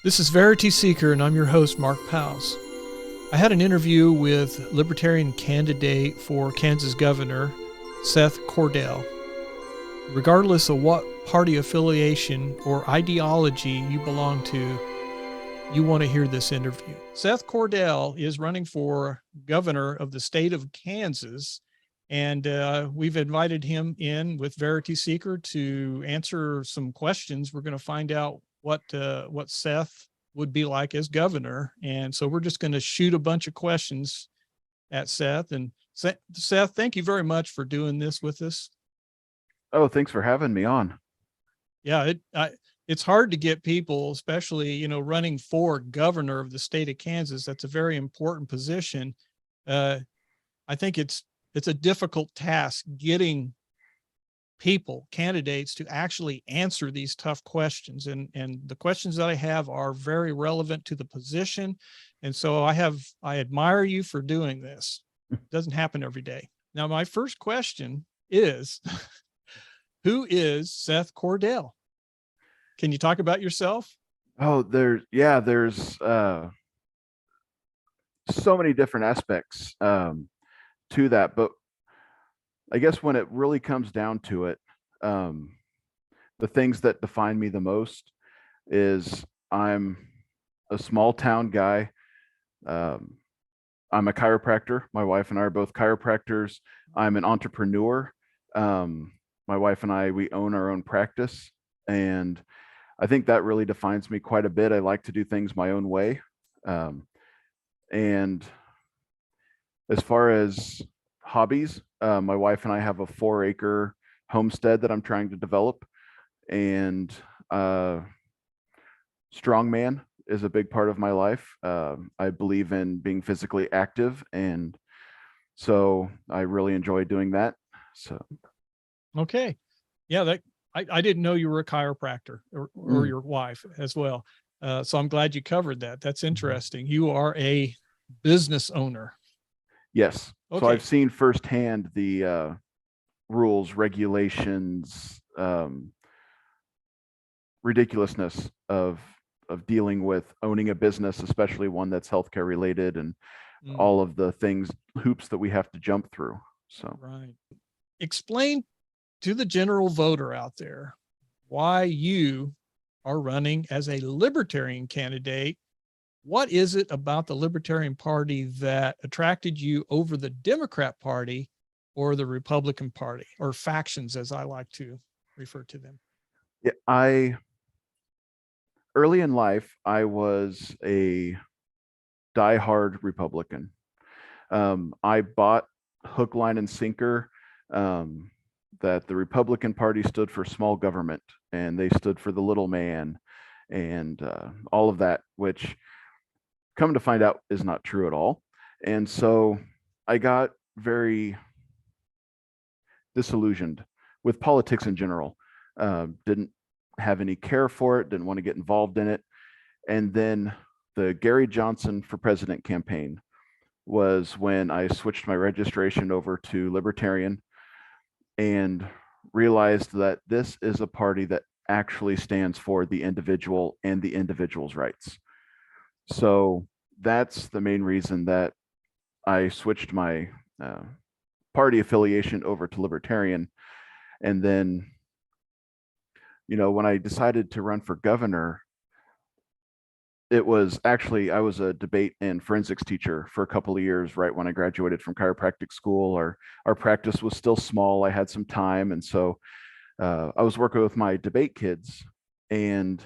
This is Verity Seeker, and I'm your host, Mark Powls. I had an interview with Libertarian Candidate for Kansas Governor, Seth Cordell. Regardless of what party affiliation or ideology you belong to, you want to hear this interview. Seth Cordell is running for governor of the state of Kansas, and we've invited him in with Verity Seeker to answer some questions. We're going to find out what Seth would be like as governor. And so we're just going to shoot a bunch of questions at Seth. And Seth, thank you very much for doing this with us. Oh, thanks for having me on. Yeah, it's hard to get people, especially, running for governor of the state of Kansas. That's a very important position. I think it's a difficult task getting candidates to actually answer these tough questions. And the questions that I have are very relevant to the position. And so I admire you for doing this. It doesn't happen every day. Now, my first question is, who is Seth Cordell? Can you talk about yourself? Oh, there's so many different aspects to that, but I guess when it really comes down to it, the things that define me the most is I'm a small town guy. I'm a chiropractor. My wife and I are both chiropractors. I'm an entrepreneur. My wife and I, we own our own practice, and I think that really defines me quite a bit. I like to do things my own way. And as far as hobbies, my wife and I have a 4-acre homestead that I'm trying to develop, and strongman is a big part of my life. I believe in being physically active, and so I really enjoy doing that. So, okay, yeah, I didn't know you were a chiropractor or your wife as well. So I'm glad you covered that. That's interesting. You are a business owner. Yes. Okay. So I've seen firsthand the rules, regulations, ridiculousness of dealing with owning a business, especially one that's healthcare related, and all of the hoops that we have to jump through. So, right. Explain to the general voter out there why you are running as a Libertarian candidate. What is it about the Libertarian Party that attracted you over the Democrat Party or the Republican Party, or factions, as I like to refer to them? yeah, early in life, I was a diehard Republican. I bought hook, line, and sinker that the Republican Party stood for small government, and they stood for the little man, and all of that, which come to find out is not true at all. And so I got very disillusioned with politics in general. Didn't have any care for it, didn't want to get involved in it. And then the Gary Johnson for President campaign was when I switched my registration over to Libertarian and realized that this is a party that actually stands for the individual and the individual's rights. So that's the main reason that I switched my party affiliation over to Libertarian. And then, when I decided to run for governor, it was actually, I was a debate and forensics teacher for a couple of years right when I graduated from chiropractic school. Our practice was still small. I had some time. And so I was working with my debate kids. And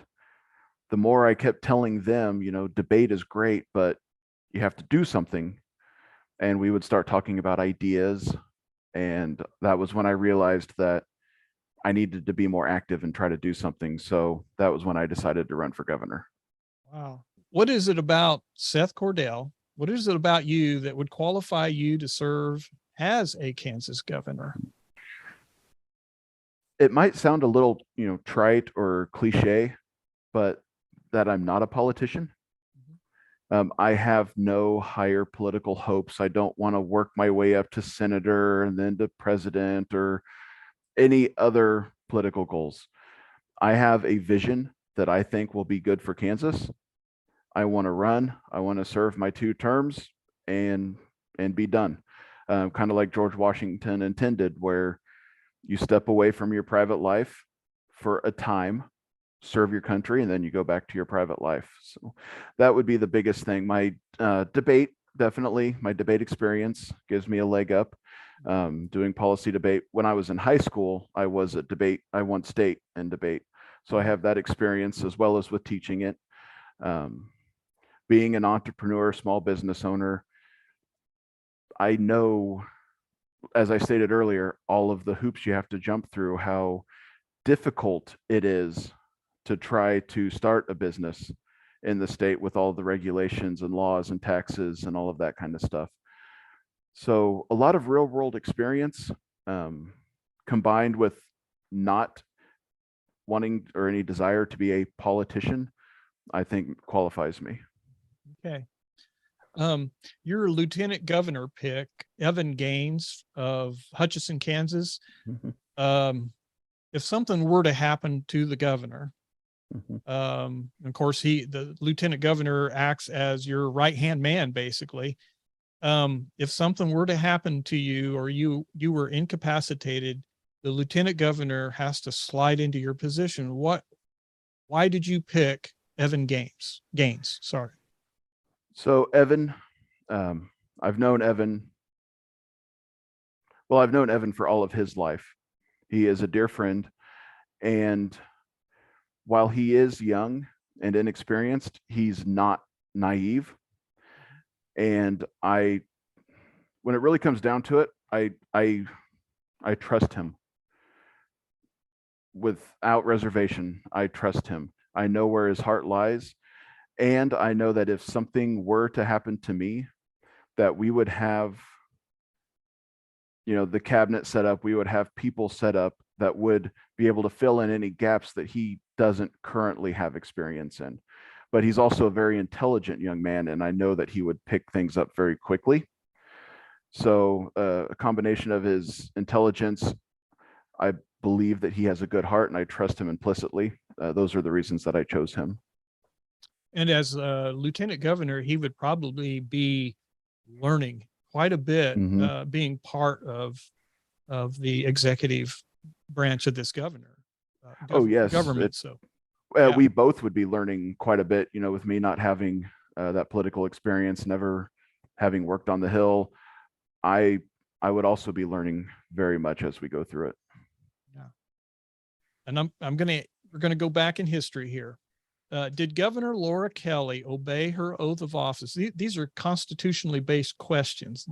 the more I kept telling them, debate is great, but you have to do something. And we would start talking about ideas. And that was when I realized that I needed to be more active and try to do something. So that was when I decided to run for governor. Wow. What is it about Seth Cordell? What is it about you that would qualify you to serve as a Kansas governor? It might sound a little, trite or cliche, but that I'm not a politician. I have no higher political hopes. I don't want to work my way up to senator and then to president or any other political goals. I have a vision that I think will be good for Kansas, I want to run. I want to serve my 2 terms and be done. Kind of like George Washington intended, where you step away from your private life for a time, serve your country, and then you go back to your private life. So that would be the biggest thing. My debate, definitely, my debate experience gives me a leg up. Doing policy debate. When I was in high school, I was at debate. I won state in debate. So I have that experience as well as with teaching it. Being an entrepreneur, small business owner, I know, as I stated earlier, all of the hoops you have to jump through, how difficult it is to try to start a business in the state with all the regulations and laws and taxes and all of that kind of stuff. So a lot of real world experience, combined with not wanting or any desire to be a politician, I think qualifies me. Okay. Your lieutenant governor pick, Evan Gaines of Hutchinson, Kansas. If something were to happen to the governor, of course, the lieutenant governor acts as your right-hand man, basically. If something were to happen to you, or you were incapacitated, the lieutenant governor has to slide into your position. Why did you pick Evan Gaines? Sorry. So Evan, I've known Evan. Well, I've known Evan for all of his life. He is a dear friend, and while he is young and inexperienced, he's not naive. And when it really comes down to it, I trust him without reservation. I trust him. I know where his heart lies, and I know that if something were to happen to me, that we would have, the cabinet set up. We would have people set up that would be able to fill in any gaps that he doesn't currently have experience in. But he's also a very intelligent young man, and I know that he would pick things up very quickly. So a combination of his intelligence, I believe that he has a good heart, and I trust him implicitly. Those are the reasons that I chose him. And as lieutenant governor, he would probably be learning quite a bit, being part of the executive branch of this governor. Yes, government. We both would be learning quite a bit. With me not having that political experience, never having worked on the Hill, I would also be learning very much as we go through it. Yeah. And we're gonna go back in history here. Did Governor Laura Kelly obey her oath of office? These are constitutionally based questions,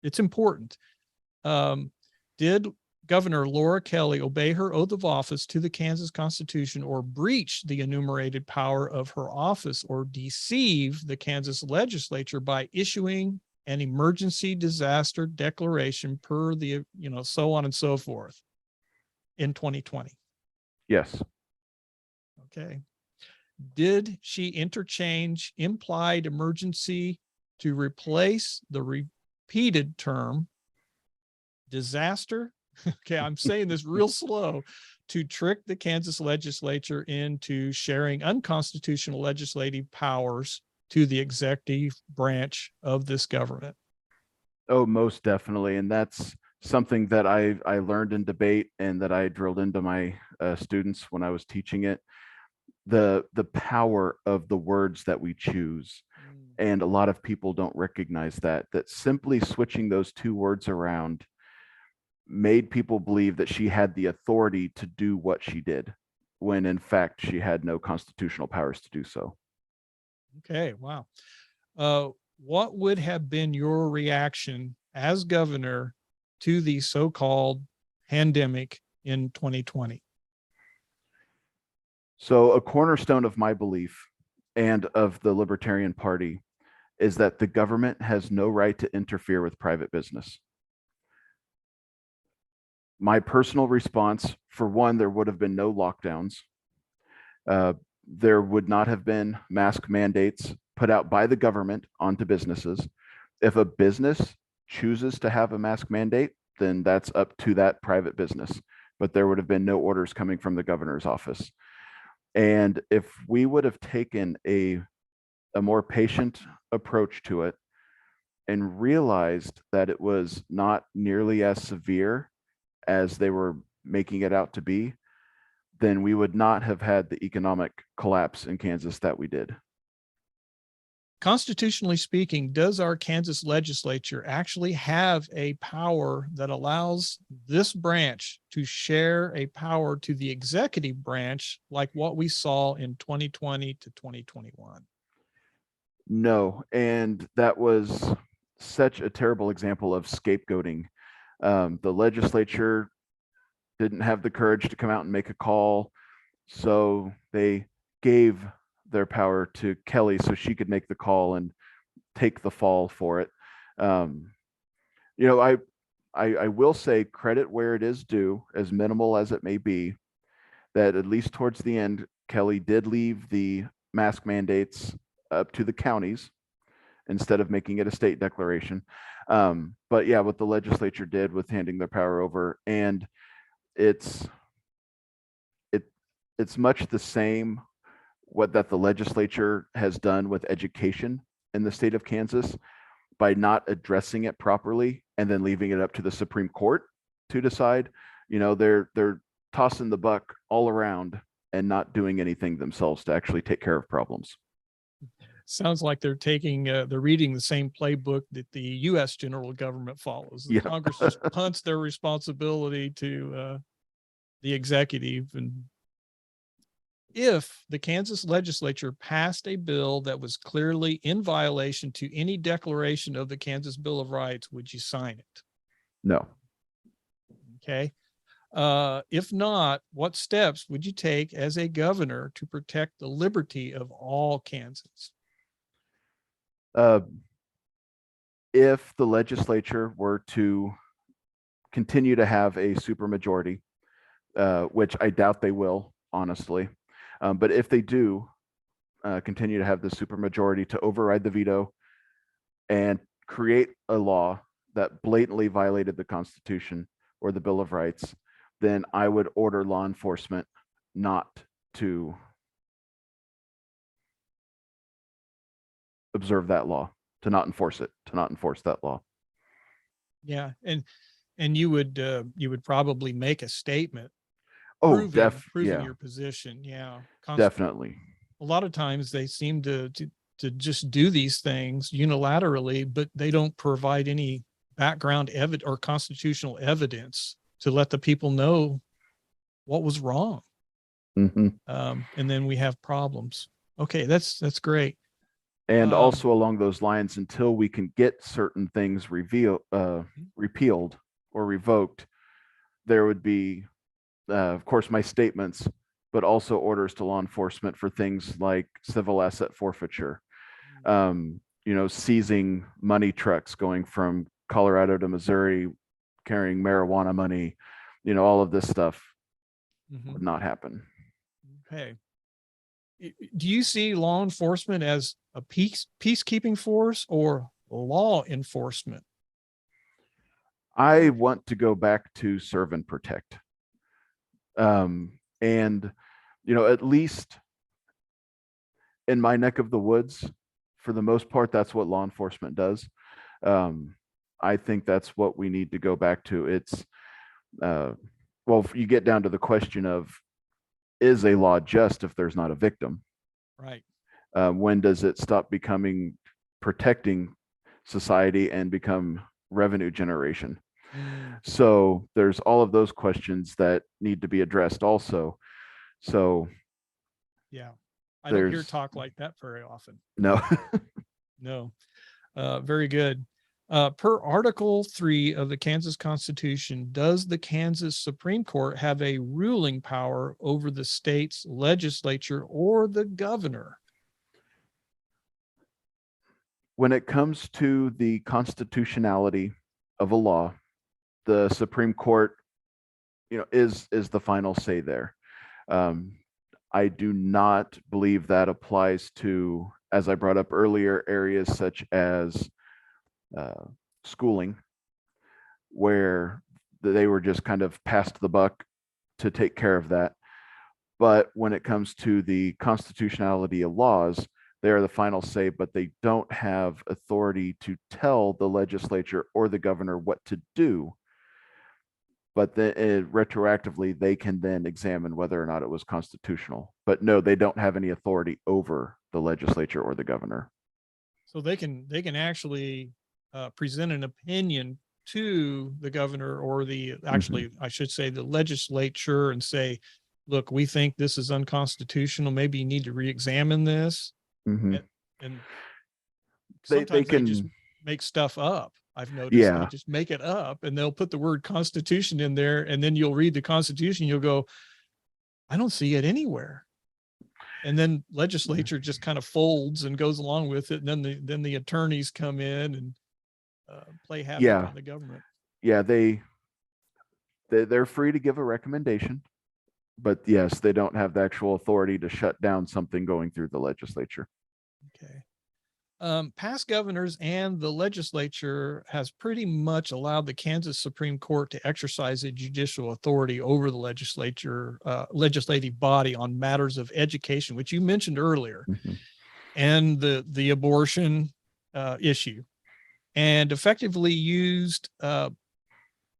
it's important. Did Governor Laura Kelly obey her oath of office to the Kansas Constitution, or breach the enumerated power of her office, or deceive the Kansas legislature by issuing an emergency disaster declaration per the, so on and so forth in 2020? Yes. Okay. Did she interchange implied emergency to replace the repeated term disaster? Okay, I'm saying this real slow, to trick the Kansas legislature into sharing unconstitutional legislative powers to the executive branch of this government? Oh, most definitely. And that's something that I learned in debate, and that I drilled into my students when I was teaching it. The power of the words that we choose. And a lot of people don't recognize that simply switching those 2 words around made people believe that she had the authority to do what she did, when in fact she had no constitutional powers to do so. Okay, wow. What would have been your reaction as governor to the so-called pandemic in 2020? So a cornerstone of my belief and of the Libertarian Party is that the government has no right to interfere with private business. My personal response, for one, there would have been no lockdowns. There would not have been mask mandates put out by the government onto businesses. If a business chooses to have a mask mandate, then that's up to that private business. But there would have been no orders coming from the governor's office. And if we would have taken a a more patient approach to it and realized that it was not nearly as severe as they were making it out to be, then we would not have had the economic collapse in Kansas that we did. Constitutionally speaking, does our Kansas legislature actually have a power that allows this branch to share a power to the executive branch like what we saw in 2020 to 2021? No, and that was such a terrible example of scapegoating. The legislature didn't have the courage to come out and make a call, so they gave their power to Kelly so she could make the call and take the fall for it. You know, I will say credit where it is due, as minimal as it may be, that at least towards the end, Kelly did leave the mask mandates up to the counties instead of making it a state declaration. But yeah, what the legislature did with handing their power over, and it's much the same what that the legislature has done with education in the state of Kansas by not addressing it properly and then leaving it up to the Supreme Court to decide. You know, they're tossing the buck all around and not doing anything themselves to actually take care of problems. Sounds like they're reading the same playbook that the U.S. general government follows. Yeah. Congress just punts their responsibility to the executive. And if the Kansas legislature passed a bill that was clearly in violation to any declaration of the Kansas Bill of Rights, would you sign it? No. Okay. If not, what steps would you take as a governor to protect the liberty of all Kansans? If the legislature were to continue to have a supermajority, which I doubt they will, honestly, but if they do continue to have the supermajority to override the veto and create a law that blatantly violated the Constitution or the Bill of Rights, then I would order law enforcement not to observe that law, to not enforce it, to not enforce that law. Yeah, and you would probably make a statement. Oh, proving yeah, your position. Yeah, definitely. A lot of times they seem to just do these things unilaterally, but they don't provide any background evidence or constitutional evidence to let the people know what was wrong. Mm-hmm. And then we have problems. Okay, that's great. And also along those lines, until we can get certain things repealed or revoked, there would be, of course, my statements, but also orders to law enforcement for things like civil asset forfeiture, you know, seizing money trucks going from Colorado to Missouri, carrying marijuana money, you know, all of this stuff would not happen. Okay. Do you see law enforcement as a peacekeeping force or law enforcement? I want to go back to serve and protect. And, you know, at least in my neck of the woods, for the most part, that's what law enforcement does. I think that's what we need to go back to. It's, well, you get down to the question of, is a law just if there's not a victim? Right. When does it stop becoming protecting society and become revenue generation? So there's all of those questions that need to be addressed also. So yeah, I don't hear talk like that very often. No. No. Very good. Per Article 3 of the Kansas Constitution, does the Kansas Supreme Court have a ruling power over the state's legislature or the governor? When it comes to the constitutionality of a law, the Supreme Court, you know, is the final say there. I do not believe that applies to, as I brought up earlier, areas such as schooling, where they were just kind of passed the buck to take care of that. But when it comes to the constitutionality of laws, They are the final say, but they don't have authority to tell the legislature or the governor what to do. But then retroactively, they can then examine whether or not it was constitutional. But no, they don't have any authority over the legislature or the governor. So they can actually present an opinion to the governor or actually, I should say the legislature, and say, look, we think this is unconstitutional. Maybe you need to re-examine this. And sometimes they just make stuff up. I've noticed they just make it up, and they'll put the word Constitution in there, and then you'll read the Constitution. You'll go, I don't see it anywhere. And then legislature just kind of folds and goes along with it. And then the attorneys come in and play havoc on the government. Yeah, they're free to give a recommendation, but yes, they don't have the actual authority to shut down something going through the legislature. Okay. Past governors and the legislature has pretty much allowed the Kansas Supreme Court to exercise a judicial authority over the legislature, legislative body on matters of education, which you mentioned earlier, and the abortion issue, and effectively used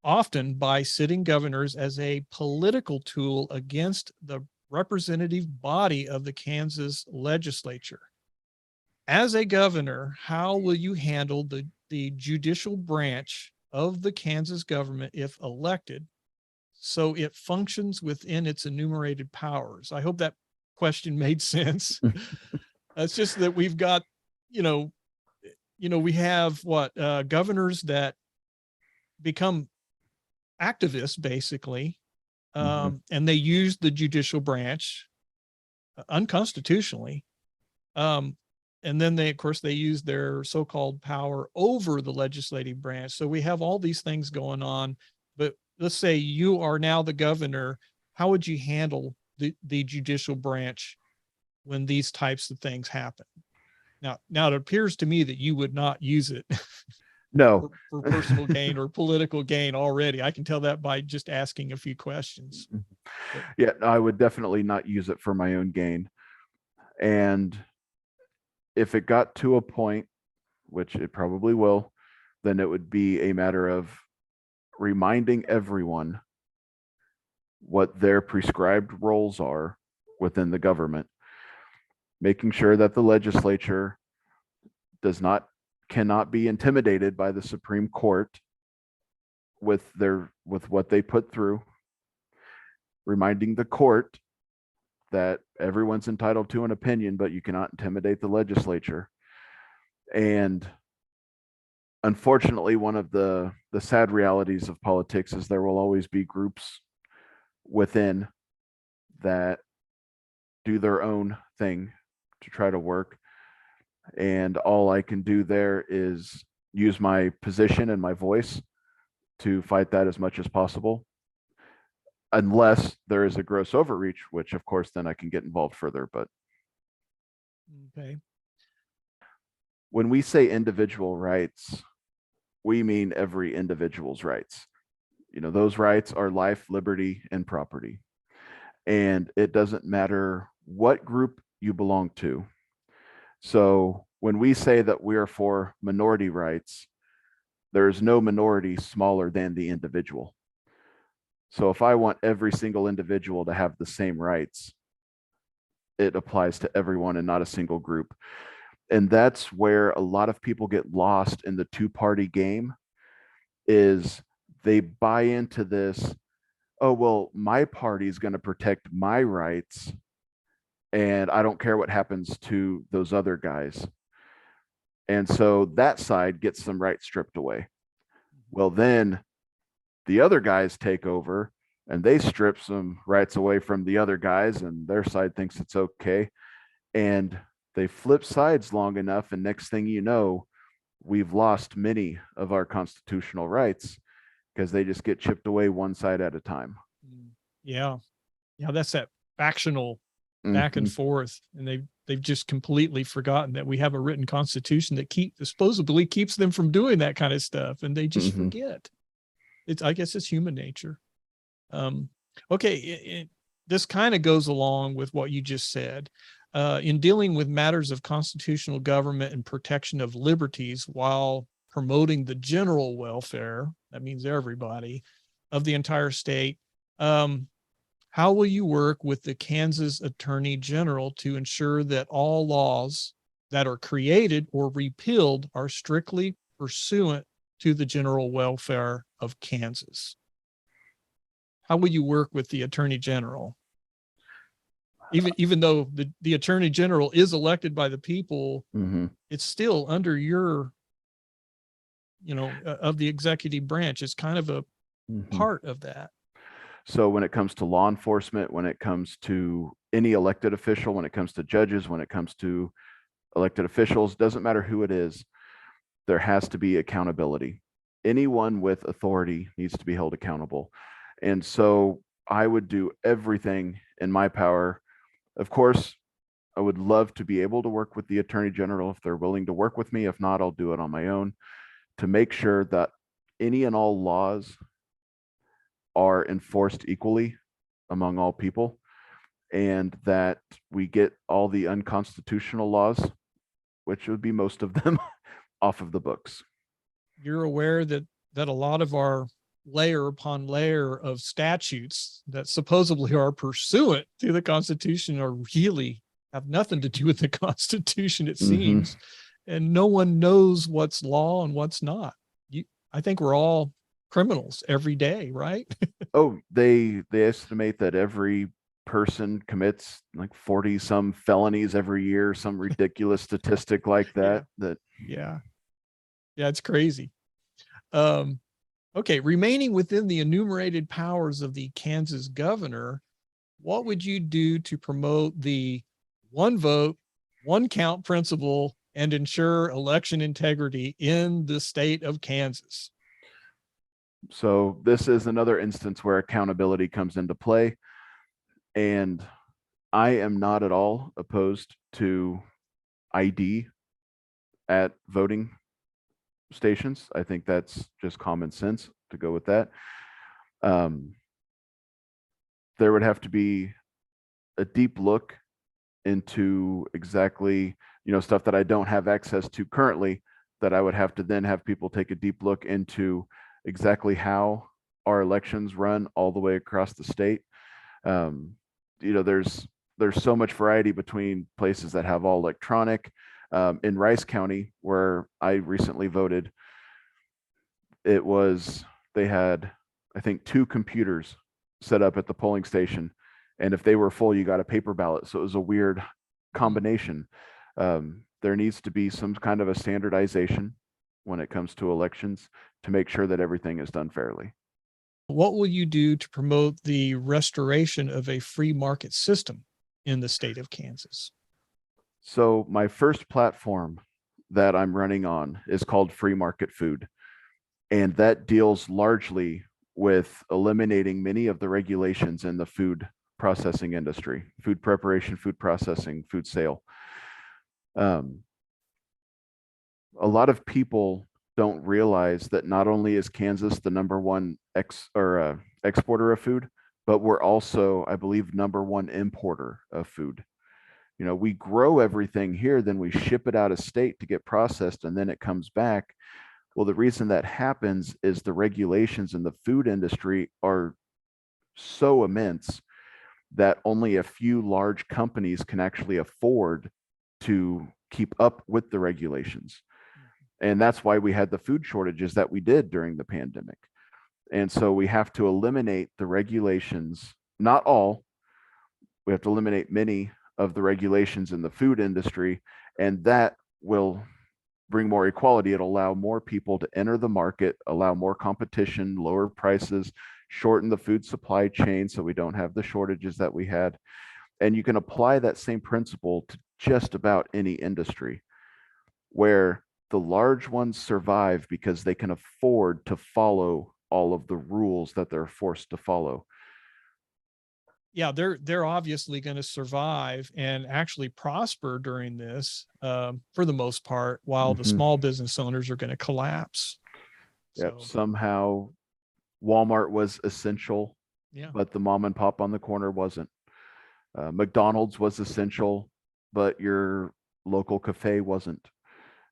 often by sitting governors as a political tool against the representative body of the Kansas legislature. As a governor, how will you handle the judicial branch of the Kansas government if elected, so it functions within its enumerated powers? I hope that question made sense. It's just that we've got, we have governors that become activists basically, and they use the judicial branch unconstitutionally. And then they use their so-called power over the legislative branch. So we have all these things going on, but let's say you are now the governor. How would you handle the judicial branch when these types of things happen? Now it appears to me that you would not use it no for personal gain or political gain already. I can tell that by just asking a few questions. Yeah, I would definitely not use it for my own gain. And if it got to a point, which it probably will, then it would be a matter of reminding everyone what their prescribed roles are within the government, making sure that the legislature cannot be intimidated by the Supreme Court with what they put through, reminding the court that everyone's entitled to an opinion, but you cannot intimidate the legislature. And unfortunately, one of the sad realities of politics is there will always be groups within that do their own thing to try to work. And all I can do there is use my position and my voice to fight that as much as possible, unless there is a gross overreach, which of course then I can get involved further. But okay, when we say individual rights, we mean every individual's rights. Those rights are life, liberty, and property. And it doesn't matter what group you belong to. So when we say that we are for minority rights, there is no minority smaller than the individual. So if I want every single individual to have the same rights, it applies to everyone and not a single group. And that's where a lot of people get lost in the two-party game, is they buy into this, oh, well, my party is going to protect my rights, and I don't care what happens to those other guys. And so that side gets some rights stripped away. Well, then the other guys take over and they strip some rights away from the other guys, and their side thinks it's okay. And they flip sides long enough, and next thing you know, we've lost many of our constitutional rights because they just get chipped away one side at a time. Yeah. That's that factional back and forth. And they've just completely forgotten that we have a written constitution that supposedly keeps them from doing that kind of stuff. And they just forget. I guess it's human nature. Okay. This kind of goes along with what you just said. in dealing with matters of constitutional government and protection of liberties while promoting the general welfare, that means everybody, of the entire state, how will you work with the Kansas Attorney General to ensure that all laws that are created or repealed are strictly pursuant to the general welfare of Kansas? How will you work with the Attorney General? Even though the Attorney General is elected by the people, it's still under your, of the executive branch. It's kind of a part of that. So when it comes to law enforcement, when it comes to any elected official, when it comes to judges, when it comes to elected officials, doesn't matter who it is, there has to be accountability. Anyone with authority needs to be held accountable. And so I would do everything in my power. Of course, I would love to be able to work with the Attorney General if they're willing to work with me. If not, I'll do it on my own to make sure that any and all laws are enforced equally among all people, and that we get all the unconstitutional laws, which would be most of them, off of the books. You're aware that a lot of our layer upon layer of statutes that supposedly are pursuant to the Constitution are really have nothing to do with the Constitution, it seems, and no one knows what's law and what's not. I think we're all criminals every day, right? Oh, they estimate that every person commits like 40 some felonies every year, some ridiculous statistic like that. Yeah, it's crazy. Okay, remaining within the enumerated powers of the Kansas governor, what would you do to promote the one vote, one count principle and ensure election integrity in the state of Kansas? So this is another instance where accountability comes into play. And I am not at all opposed to ID at voting stations. I think that's just common sense to go with that. There would have to be a deep look into exactly, stuff that I don't have access to currently, that I would have to then have people take a deep look into exactly how our elections run all the way across the state. There's so much variety between places that have all electronic. In Rice County, where I recently voted, they had, I think, 2 computers set up at the polling station, and if they were full, you got a paper ballot. So it was a weird combination. There needs to be some kind of a standardization when it comes to elections to make sure that everything is done fairly. What will you do to promote the restoration of a free market system in the state of Kansas? So my first platform that I'm running on is called Free Market Food. And that deals largely with eliminating many of the regulations in the food processing industry, food preparation, food processing, food sale. A lot of people don't realize that not only is Kansas the #1 exporter of food, but we're also, I believe, #1 importer of food. We grow everything here, then we ship it out of state to get processed, and then it comes back. Well, the reason that happens is the regulations in the food industry are so immense that only a few large companies can actually afford to keep up with the regulations. And that's why we had the food shortages that we did during the pandemic. And so we have to eliminate the regulations, not all, we have to eliminate many of the regulations in the food industry, and that will bring more equality. It'll allow more people to enter the market, allow more competition, lower prices, shorten the food supply chain so we don't have the shortages that we had. And you can apply that same principle to just about any industry, where the large ones survive because they can afford to follow all of the rules that they're forced to follow. Yeah, they're obviously going to survive and actually prosper during this, for the most part, while the small business owners are going to collapse. Yep. So somehow Walmart was essential, but the mom and pop on the corner wasn't. McDonald's was essential, but your local cafe wasn't.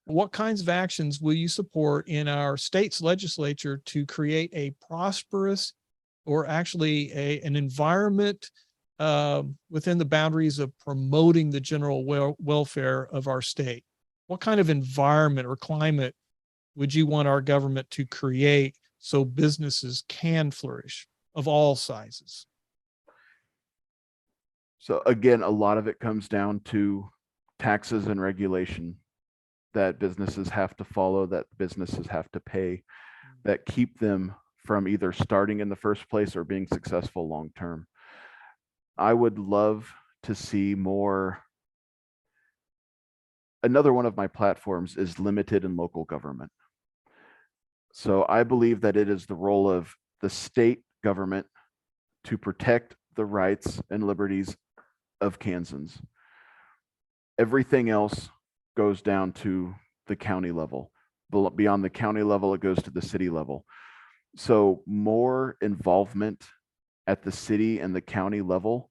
What kinds of actions will you support in our state's legislature to create a prosperous, or actually an environment within the boundaries of promoting the general welfare of our state? What kind of environment or climate would you want our government to create so businesses can flourish of all sizes? So again, a lot of it comes down to taxes and regulation that businesses have to follow, that businesses have to pay, that keep them from either starting in the first place or being successful long term. I would love to see more. Another one of my platforms is limited and local government. So I believe that it is the role of the state government to protect the rights and liberties of Kansans. Everything else goes down to the county level. Beyond the county level, it goes to the city level. So more involvement at the city and the county level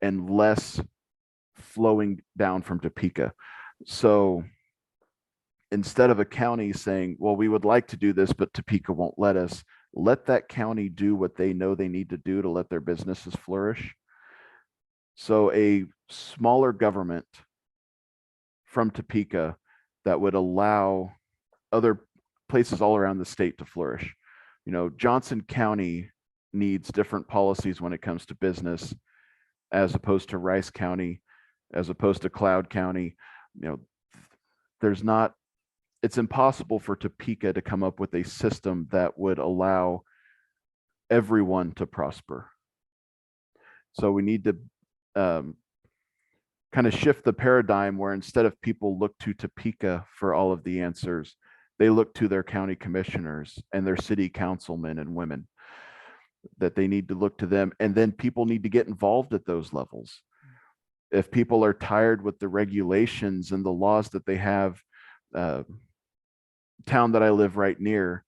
and less flowing down from Topeka. So instead of a county saying, well, we would like to do this, but Topeka won't let us, let that county do what they know they need to do to let their businesses flourish. So a smaller government from Topeka that would allow other places all around the state to flourish. You know, Johnson County needs different policies when it comes to business, as opposed to Rice County, as opposed to Cloud County. You know, there's not, it's impossible for Topeka to come up with a system that would allow everyone to prosper. So we need to kind of shift the paradigm where instead of people look to Topeka for all of the answers, they look to their county commissioners and their city councilmen and women, that they need to look to them. And then people need to get involved at those levels. If people are tired with the regulations and the laws that they have, town that I live right near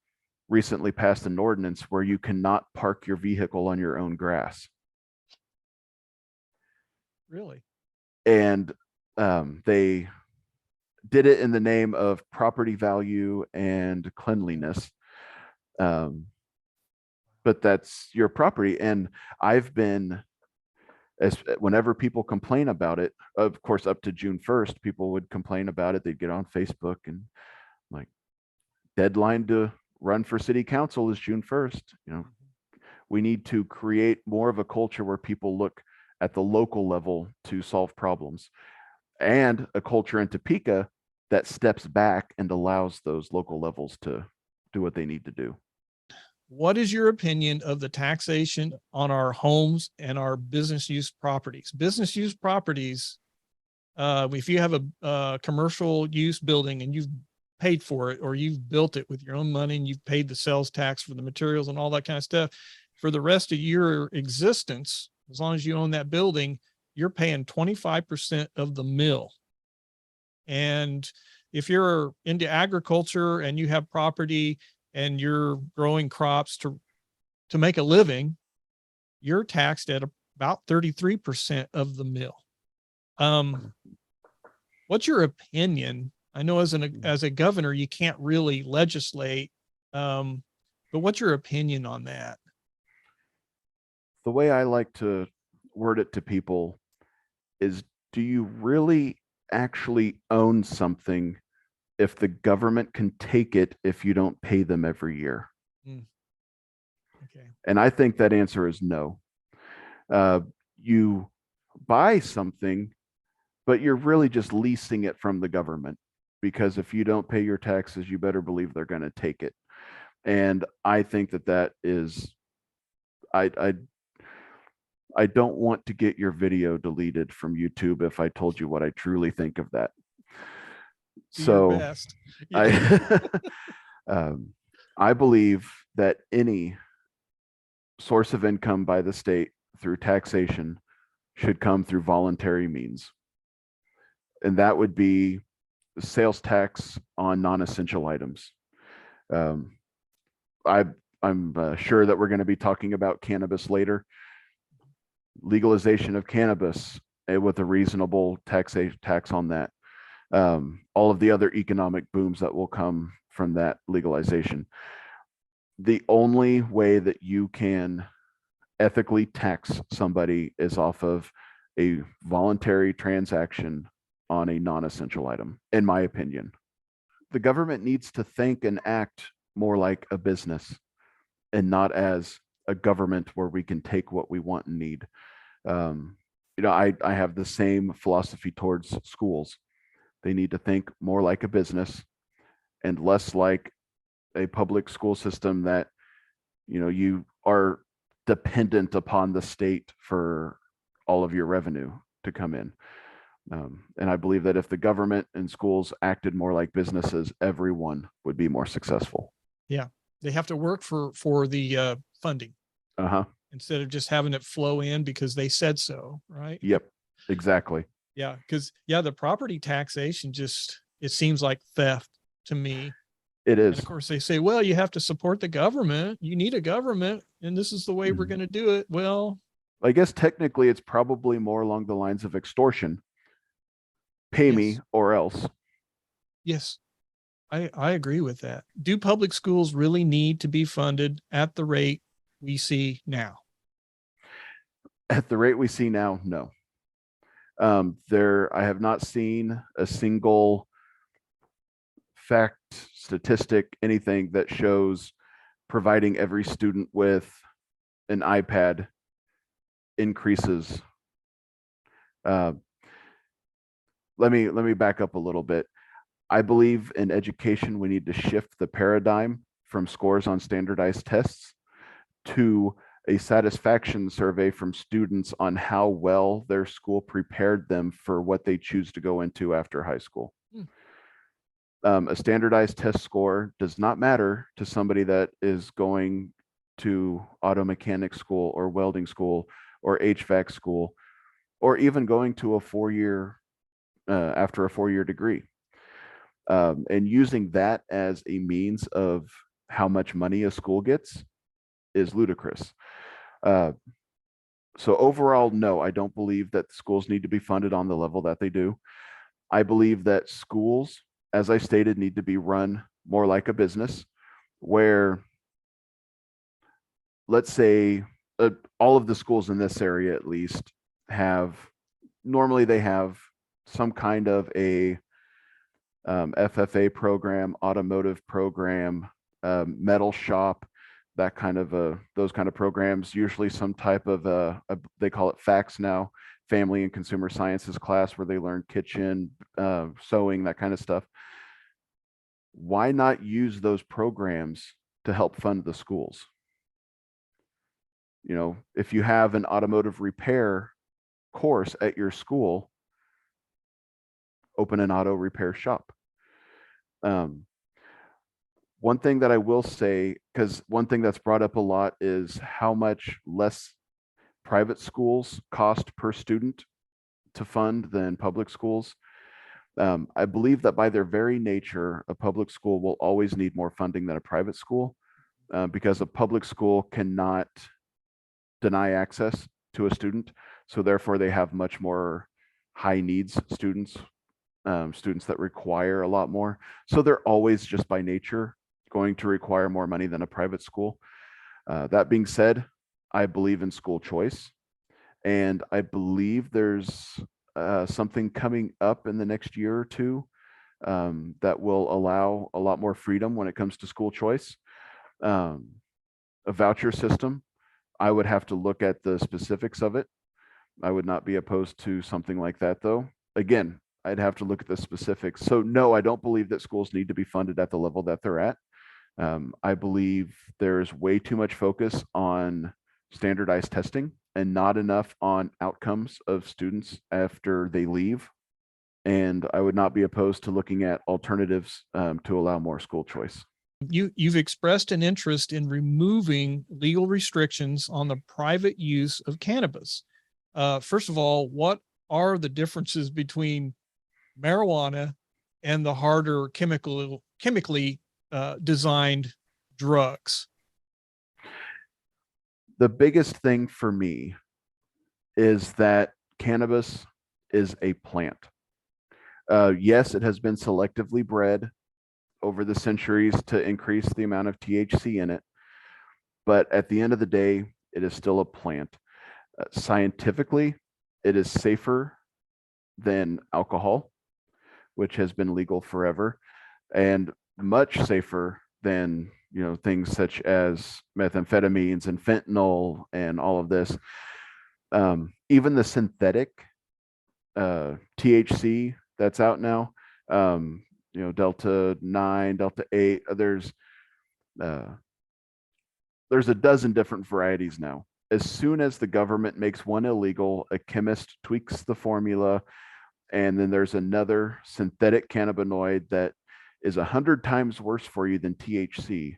recently passed an ordinance where you cannot park your vehicle on your own grass. Really? And they did it in the name of property value and cleanliness. But that's your property. And I've been, whenever people complain about it, of course, up to June 1st, people would complain about it. They'd get on Facebook and like, deadline to run for city council is June 1st. You know, we need to create more of a culture where people look at the local level to solve problems, and a culture in Topeka that steps back and allows those local levels to do what they need to do. What is your opinion of the taxation on our homes and our business use properties? Business use properties, if you have a commercial use building and you've paid for it, or you've built it with your own money and you've paid the sales tax for the materials and all that kind of stuff, for the rest of your existence, as long as you own that building, you're paying 25% of the mill. And if you're into agriculture and you have property and you're growing crops to make a living, you're taxed at about 33% of the mill. What's your opinion? I know as a governor, you can't really legislate, but what's your opinion on that? The way I like to word it to people is, do you really actually own something if the government can take it if you don't pay them every year? Okay. And I think that answer is no. You buy something, but you're really just leasing it from the government, because if you don't pay your taxes, you better believe they're going to take it. And I think that is, I don't want to get your video deleted from YouTube if I told you what I truly think of that. Do So your best. Yeah. I believe that any source of income by the state through taxation should come through voluntary means. And that would be the sales tax on non-essential items. I'm sure that we're going to be talking about cannabis later. Legalization of cannabis with a reasonable tax on that. All of the other economic booms that will come from that legalization. The only way that you can ethically tax somebody is off of a voluntary transaction on a non-essential item, in my opinion. The government needs to think and act more like a business and not as a government where we can take what we want and need. I have the same philosophy towards schools. They need to think more like a business and less like a public school system that, you are dependent upon the state for all of your revenue to come in. And I believe that if the government and schools acted more like businesses, everyone would be more successful. Yeah. They have to work for the funding instead of just having it flow in because they said so, right? Yep, exactly. Yeah. Because, the property taxation it seems like theft to me. It is. And of course, they say, well, you have to support the government. You need a government, and this is the way we're going to do it. Well, I guess technically it's probably more along the lines of extortion. Pay me or else. Yes, I agree with that. Do public schools really need to be funded at the rate we see now? At the rate we see now, no. I have not seen a single fact, statistic, anything that shows providing every student with an iPad increases. Let me back up a little bit. I believe in education, we need to shift the paradigm from scores on standardized tests to a satisfaction survey from students on how well their school prepared them for what they choose to go into after high school. A standardized test score does not matter to somebody that is going to auto mechanic school or welding school or HVAC school, or even going to a 4-year after a 4-year degree. And using that as a means of how much money a school gets is ludicrous. So overall, no, I don't believe that schools need to be funded on the level that they do. I believe that schools, as I stated, need to be run more like a business where, let's say, all of the schools in this area at least normally they have some kind of a FFA program, automotive program, metal shop, that kind of those kind of programs, usually some type of they call it FACS now, family and consumer sciences class, where they learn kitchen, sewing, that kind of stuff. Why not use those programs to help fund the schools? If you have an automotive repair course at your school, open an auto repair shop. One thing that I will say, because one thing that's brought up a lot is how much less private schools cost per student to fund than public schools. I believe that by their very nature, a public school will always need more funding than a private school, because a public school cannot deny access to a student. So therefore, they have much more high needs students, students that require a lot more. So they're always, just by nature, going to require more money than a private school. That being said, I believe in school choice, and I believe there's something coming up in the next year or two that will allow a lot more freedom when it comes to school choice. A voucher system, I would have to look at the specifics of it. I would not be opposed to something like that, though. Again, I'd have to look at the specifics. So no, I don't believe that schools need to be funded at the level that they're at. I believe there's way too much focus on standardized testing and not enough on outcomes of students after they leave. And I would not be opposed to looking at alternatives to allow more school choice. You've expressed an interest in removing legal restrictions on the private use of cannabis. First of all, what are the differences between marijuana and the harder chemically designed drugs? The biggest thing for me is that cannabis is a plant. Yes, it has been selectively bred over the centuries to increase the amount of THC in it, but at the end of the day, it is still a plant. Scientifically, it is safer than alcohol, which has been legal forever, and much safer than things such as methamphetamines and fentanyl and all of this. Even the synthetic THC that's out now, Delta 9, Delta 8, there's a dozen different varieties now. As soon as the government makes one illegal, a chemist tweaks the formula, and then there's another synthetic cannabinoid that is 100 times worse for you than THC.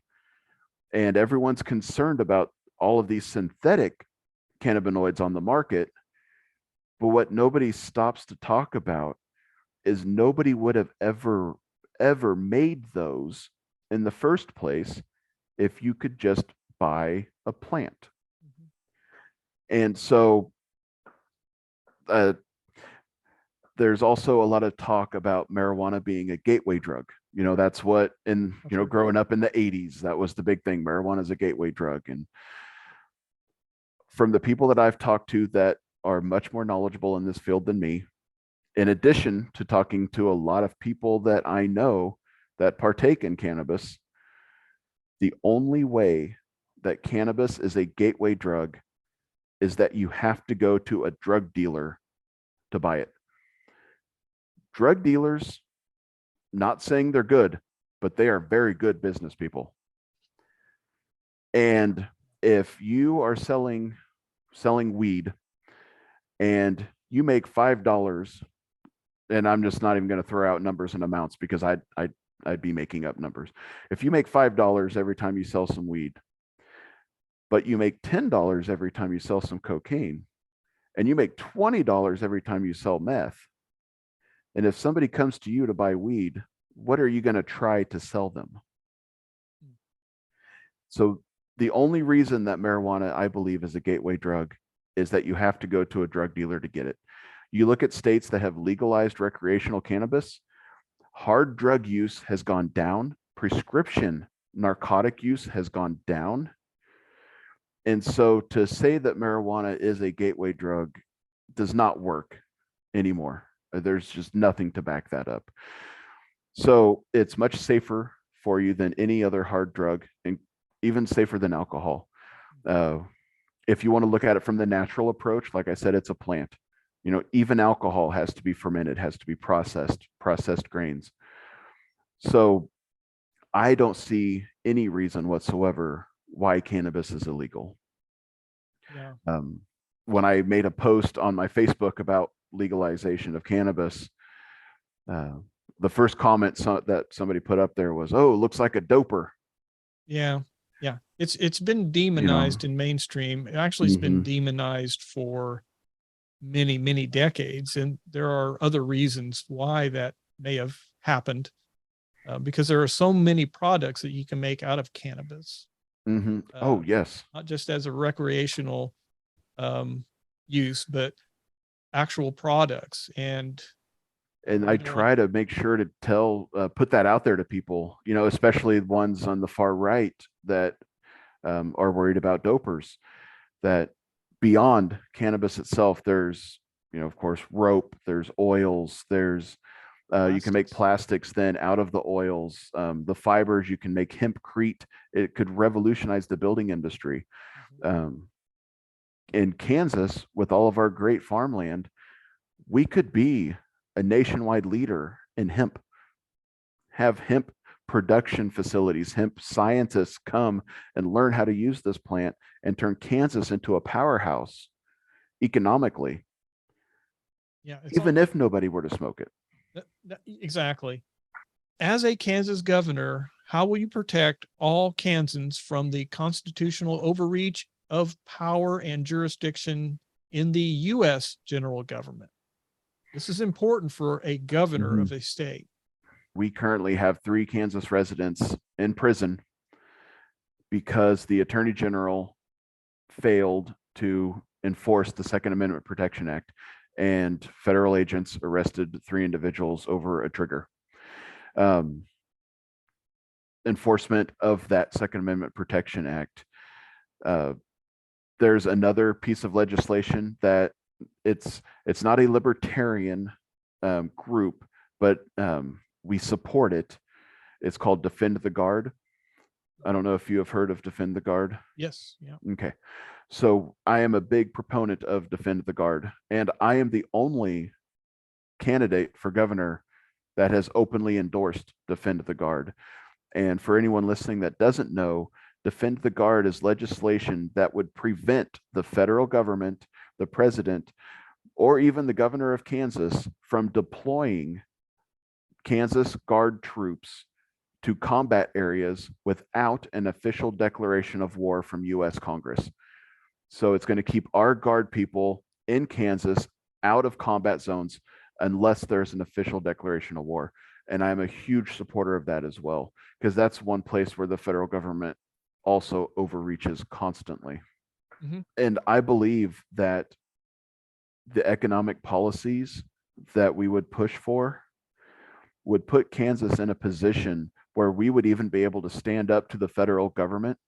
And everyone's concerned about all of these synthetic cannabinoids on the market. But what nobody stops to talk about is nobody would have ever made those in the first place if you could just buy a plant. And so there's also a lot of talk about marijuana being a gateway drug. That's what growing up in the 80s, that was the big thing. Marijuana is a gateway drug. And from the people that I've talked to that are much more knowledgeable in this field than me, in addition to talking to a lot of people that I know that partake in cannabis, the only way that cannabis is a gateway drug is that you have to go to a drug dealer to buy it. Drug dealers, not saying they're good, but they are very good business people. And if you are selling weed and you make $5, and I'm just not even going to throw out numbers and amounts because I'd be making up numbers. If you make $5 every time you sell some weed, but you make $10 every time you sell some cocaine, and you make $20 every time you sell meth, and if somebody comes to you to buy weed, what are you going to try to sell them? So the only reason that marijuana, I believe, is a gateway drug is that you have to go to a drug dealer to get it. You look at states that have legalized recreational cannabis, hard drug use has gone down, prescription narcotic use has gone down. And so to say that marijuana is a gateway drug does not work anymore. There's just nothing to back that up. So it's much safer for you than any other hard drug, and even safer than alcohol. If you want to look at it from the natural approach, like I said, it's a plant. Even alcohol has to be fermented, has to be processed grains. So I don't see any reason whatsoever why cannabis is illegal. Yeah. When I made a post on my Facebook about legalization of cannabis, the first comment that somebody put up there was, "Oh, looks like a doper." Yeah. It's been demonized in mainstream. Actually, it's been demonized for many, many decades, and there are other reasons why that may have happened, because there are so many products that you can make out of cannabis. Oh, yes. Not just as a recreational use, but actual products. And I try to make sure to put that out there to people, especially the ones on the far right that are worried about dopers, that beyond cannabis itself, there's, of course, rope, there's oils, there's, you can make plastics then out of the oils, the fibers, you can make hempcrete. It could revolutionize the building industry. In Kansas, with all of our great farmland, we could be a nationwide leader in hemp, have hemp production facilities, hemp scientists come and learn how to use this plant and turn Kansas into a powerhouse economically. Yeah, even if nobody were to smoke it. Exactly. As a Kansas governor, how will you protect all Kansans from the constitutional overreach of power and jurisdiction in the U.S. general government? This is important for a governor of a state. We currently have 3 Kansas residents in prison because the Attorney General failed to enforce the Second Amendment Protection Act. and federal agents arrested 3 individuals over a trigger. Um, enforcement of that Second Amendment Protection Act. There's another piece of legislation that it's not a libertarian group, but we support it. It's called Defend the Guard. I don't know if you have heard of Defend the Guard. Yes. Yeah. Okay. So I am a big proponent of Defend the Guard, and I am the only candidate for governor that has openly endorsed Defend the Guard. And for anyone listening that doesn't know, Defend the Guard is legislation that would prevent the federal government, the president, or even the governor of Kansas from deploying Kansas Guard troops to combat areas without an official declaration of war from US Congress. So it's going to keep our Guard people in Kansas out of combat zones unless there's an official declaration of war. And I'm a huge supporter of that as well, because that's one place where the federal government also overreaches constantly. Mm-hmm. And I believe that the economic policies that we would push for would put Kansas in a position where we would even be able to stand up to the federal government.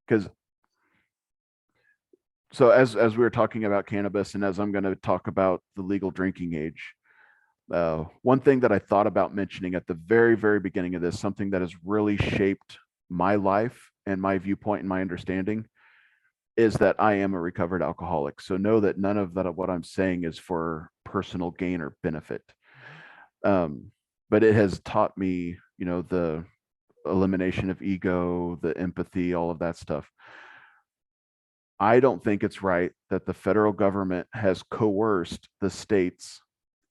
Because so as we were talking about cannabis, and as I'm going to talk about the legal drinking age, one thing that I thought about mentioning at the very, very beginning of this, something that has really shaped my life and my viewpoint and my understanding, is that I am a recovered alcoholic. So know that none of that what I'm saying is for personal gain or benefit. But it has taught me, the elimination of ego, the empathy, all of that stuff. I don't think it's right that the federal government has coerced the states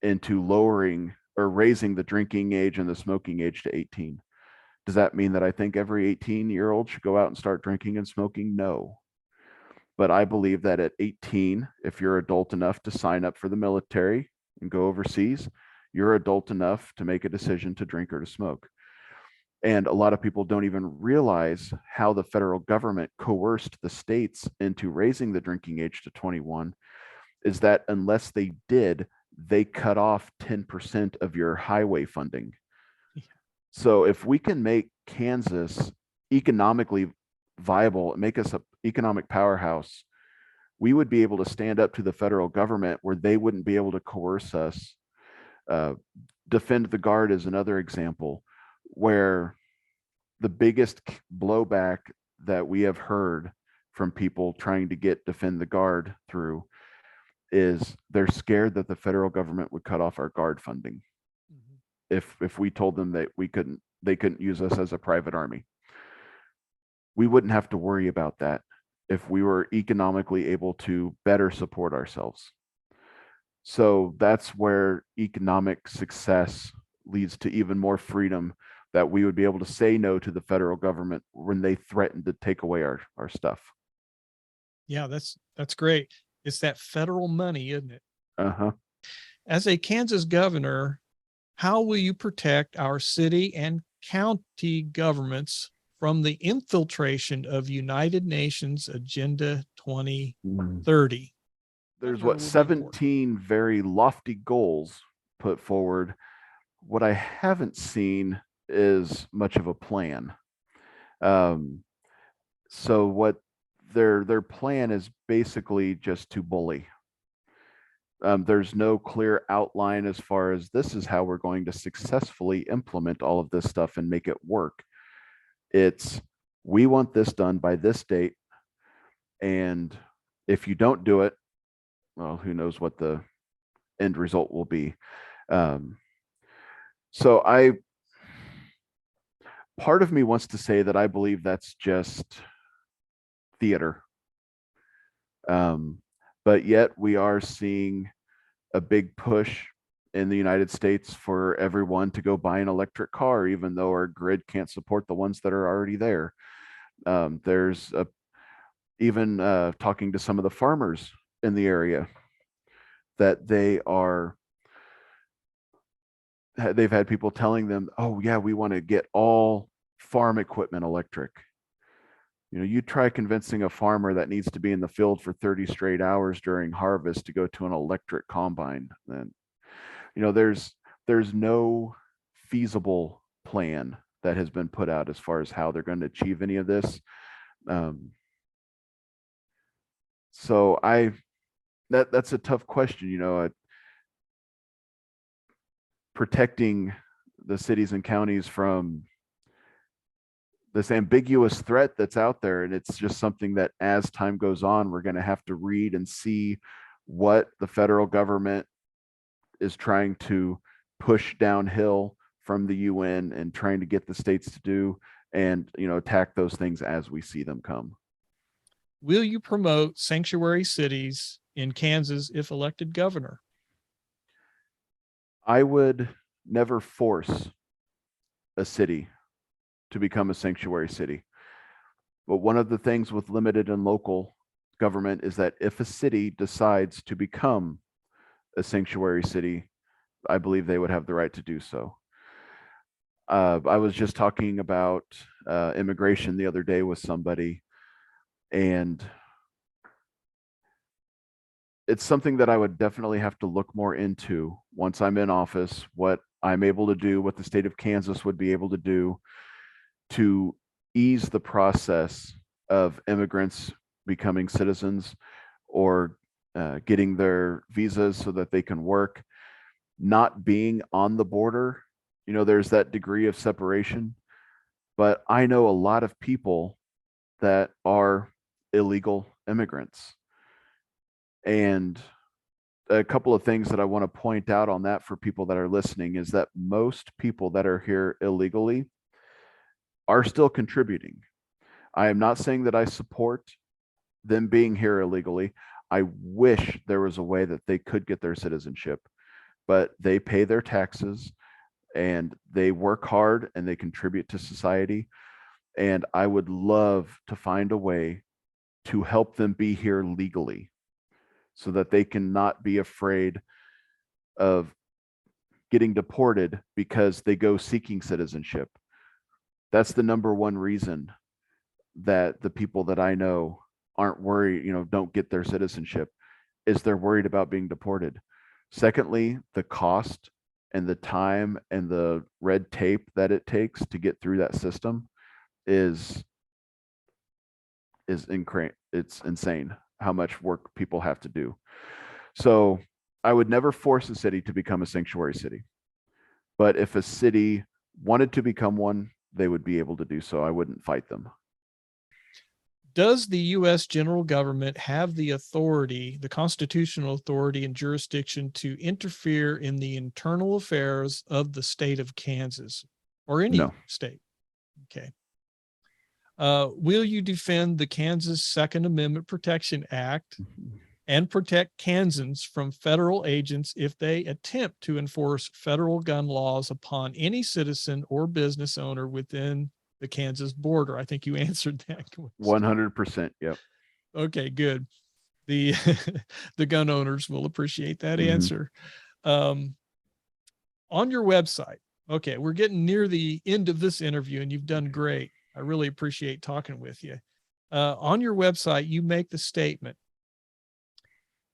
into lowering or raising the drinking age and the smoking age to 18. Does that mean that I think every 18-year-old should go out and start drinking and smoking? No. But I believe that at 18, if you're adult enough to sign up for the military and go overseas, you're adult enough to make a decision to drink or to smoke. And a lot of people don't even realize how the federal government coerced the states into raising the drinking age to 21, is that unless they did, they cut off 10% of your highway funding. Yeah. So if we can make Kansas economically viable and make us an economic powerhouse, we would be able to stand up to the federal government where they wouldn't be able to coerce us. Defend the Guard is another example where the biggest blowback that we have heard from people trying to get Defend the Guard through is they're scared that the federal government would cut off our Guard funding. Mm-hmm. If we told them that they couldn't use us as a private army. We wouldn't have to worry about that if we were economically able to better support ourselves. So that's where economic success leads to even more freedom, that we would be able to say no to the federal government when they threaten to take away our stuff. Yeah, that's great. It's that federal money, isn't it? Uh-huh. As a Kansas governor, how will you protect our city and county governments from the infiltration of United Nations Agenda 2030? There's 17 very lofty goals put forward. What I haven't seen is much of a plan. So what their plan is basically just to bully. There's no clear outline as far as this is how we're going to successfully implement all of this stuff and make it work. It's, we want this done by this date, and if you don't do it, well, who knows what the end result will be. So part of me wants to say that I believe that's just theater. But yet we are seeing a big push in the United States for everyone to go buy an electric car, even though our grid can't support the ones that are already there. There's even talking to some of the farmers in the area that they've had people telling them, oh yeah, we want to get all farm equipment electric. You try convincing a farmer that needs to be in the field for 30 straight hours during harvest to go to an electric combine. Then, there's no feasible plan that has been put out as far as how they're going to achieve any of this. Um, so that's a tough question. Protecting the cities and counties from this ambiguous threat that's out there. And it's just something that as time goes on, we're going to have to read and see what the federal government is trying to push downhill from the UN and trying to get the states to do, and attack those things as we see them come. Will you promote sanctuary cities in Kansas if elected governor? I would never force a city to become a sanctuary city. But one of the things with limited and local government is that if a city decides to become a sanctuary city, I believe they would have the right to do so. I was just talking about immigration the other day with somebody, and it's something that I would definitely have to look more into once I'm in office, what I'm able to do, what the state of Kansas would be able to do to ease the process of immigrants becoming citizens or getting their visas so that they can work, not being on the border. There's that degree of separation, but I know a lot of people that are illegal immigrants. And a couple of things that I want to point out on that for people that are listening is that most people that are here illegally are still contributing. I am not saying that I support them being here illegally. I wish there was a way that they could get their citizenship, but they pay their taxes and they work hard and they contribute to society. And I would love to find a way to help them be here legally so that they can not be afraid of getting deported because they go seeking citizenship. That's the number one reason that the people that I know aren't worried, don't get their citizenship, is they're worried about being deported. Secondly, the cost and the time and the red tape that it takes to get through that system is it's insane how much work people have to do. So I would never force a city to become a sanctuary city. But if a city wanted to become one, they would be able to do so. I wouldn't fight them. Does the U.S. general government have the authority, the constitutional authority and jurisdiction to interfere in the internal affairs of the state of Kansas or any state? Okay. Will you defend the Kansas Second Amendment Protection Act and protect Kansans from federal agents if they attempt to enforce federal gun laws upon any citizen or business owner within the Kansas border? I think you answered that question. 100%. Yep. Okay, good. The the gun owners will appreciate that answer. On your website, okay, we're getting near the end of this interview and you've done great. I really appreciate talking with you. On your website, you make the statement,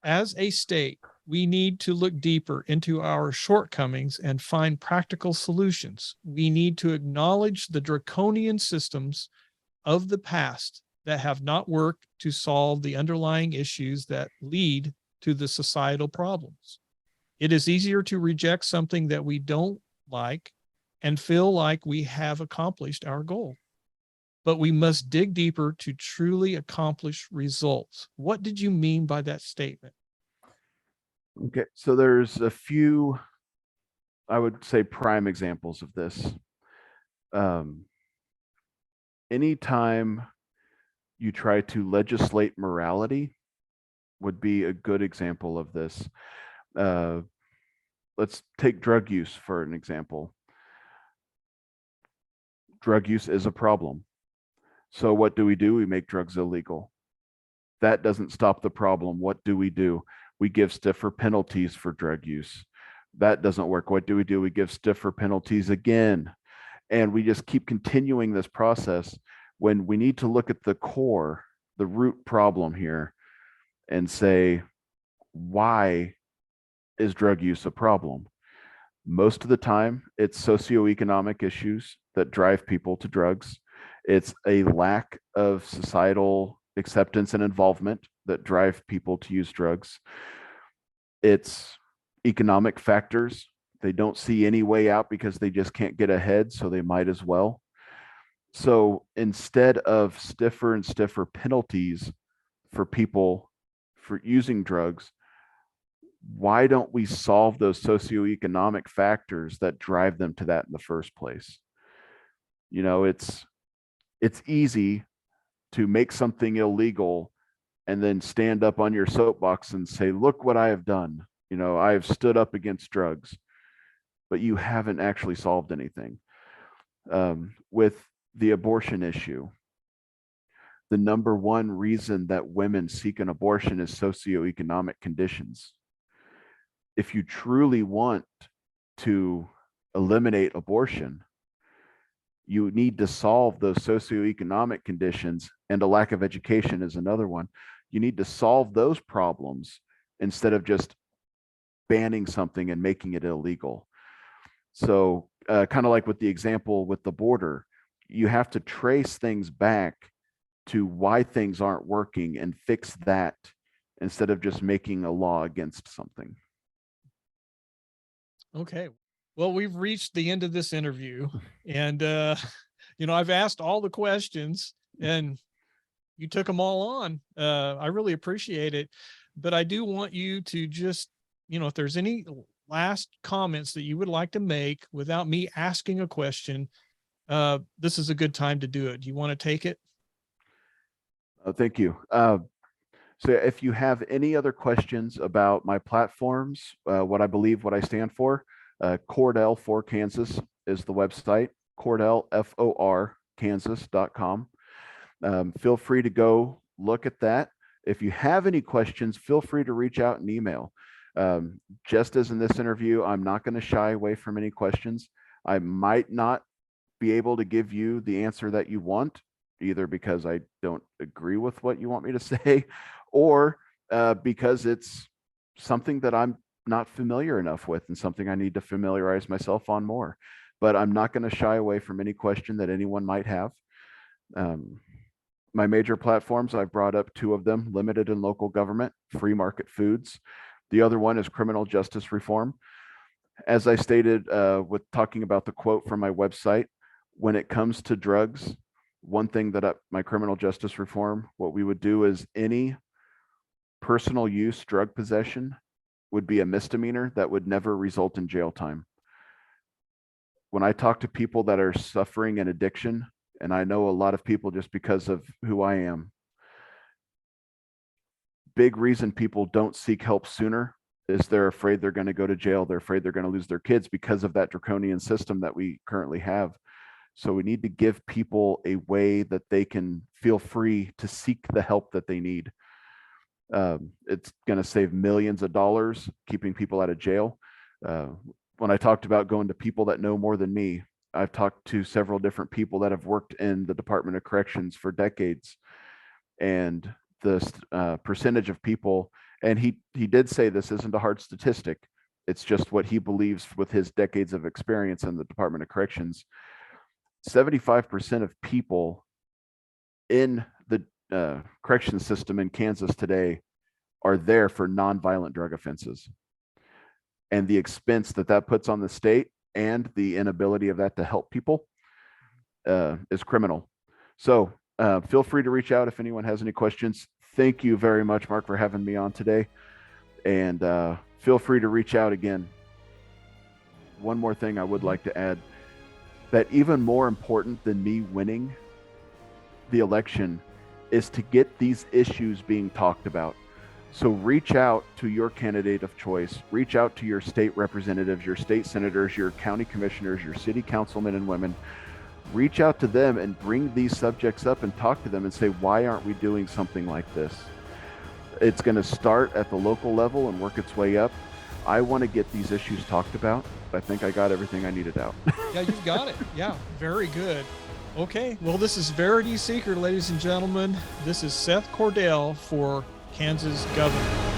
as a state, we need to look deeper into our shortcomings and find practical solutions. We need to acknowledge the draconian systems of the past that have not worked to solve the underlying issues that lead to the societal problems. It is easier to reject something that we don't like and feel like we have accomplished our goal. But we must dig deeper to truly accomplish results. What did you mean by that statement? Okay, so there's a few, I would say, prime examples of this. Anytime you try to legislate morality would be a good example of this. Let's take drug use for an example. Drug use is a problem. So what do? We make drugs illegal. That doesn't stop the problem. What do? We give stiffer penalties for drug use. That doesn't work. What do? We give stiffer penalties again. And we just keep continuing this process when we need to look at the core, the root problem here, and say, why is drug use a problem? Most of the time, it's socioeconomic issues that drive people to drugs. It's a lack of societal acceptance and involvement that drive people to use drugs. It's economic factors. They don't see any way out because they just can't get ahead, so they might as well. So instead of stiffer and stiffer penalties for people for using drugs, why don't we solve those socioeconomic factors that drive them to that in the first place? You know, it's easy to make something illegal and then stand up on your soapbox and say, look what I have done. You know, I have stood up against drugs, but you haven't actually solved anything. With the abortion issue, the number one reason that women seek an abortion is socioeconomic conditions. If you truly want to eliminate abortion, you need to solve those socioeconomic conditions, and a lack of education is another one. You need to solve those problems instead of just banning something and making it illegal. So kind of like with the example with the border, you have to trace things back to why things aren't working and fix that instead of just making a law against something. Okay. Well, we've reached the end of this interview, and, I've asked all the questions and you took them all on. I really appreciate it, but I do want you to just, if there's any last comments that you would like to make without me asking a question, this is a good time to do it. Do you want to take it? Thank you. So if you have any other questions about my platforms, what I believe, what I stand for, Cordell for Kansas is the website, Cordell, FOR, Kansas.com. Feel free to go look at that. If you have any questions, feel free to reach out and email. Just as in this interview, I'm not going to shy away from any questions. I might not be able to give you the answer that you want, either because I don't agree with what you want me to say, or because it's something that I'm not familiar enough with and something I need to familiarize myself on more. But I'm not going to shy away from any question that anyone might have. My major platforms, I've brought up two of them: limited and local government, free market foods. The other one is criminal justice reform. As I stated with talking about the quote from my website, when it comes to drugs, one thing that my criminal justice reform, what we would do is any personal use drug possession would be a misdemeanor that would never result in jail time. When I talk to people that are suffering an addiction, and I know a lot of people just because of who I am, big reason people don't seek help sooner is they're afraid they're going to go to jail. They're afraid they're going to lose their kids because of that draconian system that we currently have. So we need to give people a way that they can feel free to seek the help that they need. It's going to save millions of dollars keeping people out of jail. When I talked about going to people that know more than me, I've talked to several different people that have worked in the Department of Corrections for decades, and the percentage of people, and he did say this isn't a hard statistic, it's just what he believes with his decades of experience in the Department of Corrections. 75% of people in the corrections system in Kansas today are there for nonviolent drug offenses. And the expense that puts on the state and the inability of that to help people is criminal. So feel free to reach out if anyone has any questions. Thank you very much, Mark, for having me on today. And feel free to reach out again. One more thing I would like to add, that even more important than me winning the election is to get these issues being talked about. So reach out to your candidate of choice, reach out to your state representatives, your state senators, your county commissioners, your city councilmen and women. Reach out to them and bring these subjects up and talk to them and say, why aren't we doing something like this? It's going to start at the local level and work its way up. I want to get these issues talked about. I think I got everything I needed out. Yeah, you've got it. Yeah, very good. Okay, well, this is Verity Seeker, ladies and gentlemen. This is Seth Cordell for Kansas Governor.